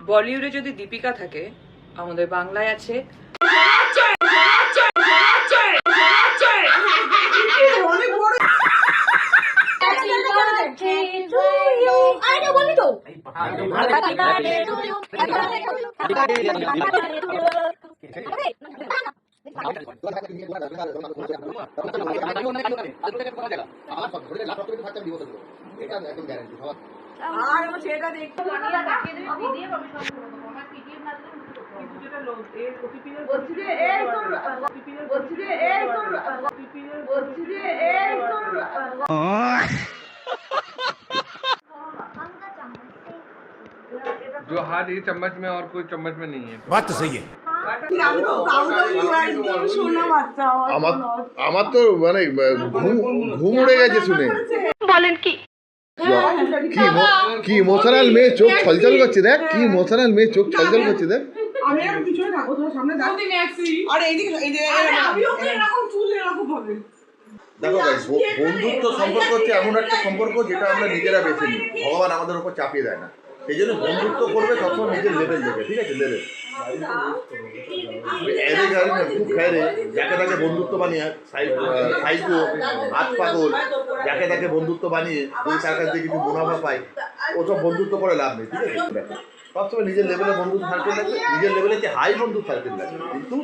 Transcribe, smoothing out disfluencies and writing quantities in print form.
বলিউডে যদি দীপিকা থাকে, আমাদের বাংলায় আছে जो हाथ ये चम्मच में और कोई चम्मच में नहीं है। बात तो सही है। আমার তো মানে ঘুম উড়ে গেছে শুনে। বলেন কি কি ইমোশনাল মেয়ে, চোখ ছলছল করছে দেখ, কি ইমোশনাল মেয়ে, চোখ ছলছল করছে দেখ। আমি আর পিছনে থাকো, তোমার সামনে দাও। আর এইদিকে এই যে আমিও তো এরকম চুল এরকম হবে। দেখো ভাই, বন্ধুত্ব সম্পর্ক হচ্ছে এমন একটা সম্পর্ক যেটা আমরা নিজেরা বেছে নিই, ভগবান আমাদের উপর চাপিয়ে দেয় না। সেই জন্য বন্ধুত্ব করবে সবসময় নিজের লেভেল দেখে, ঠিক আছে? লেভেল এরে গাড়ি না খুব খায়, যাকে তাকে বন্ধুত্ব বানিয়ে সাইকো হাত পাগল, যাকে তাকে বন্ধুত্ব বানিয়ে ওই তার কাছ থেকে কিছু মুনাফা পায়, ওসব বন্ধুত্ব করে লাভ নেই, ঠিক আছে? সবসময় নিজের লেভেলে বন্ধুত্ব সার্কেল লাগবে, নিজের লেভেলে যে হাই বন্ধুত্ব সার্কেল লাগবে, কিন্তু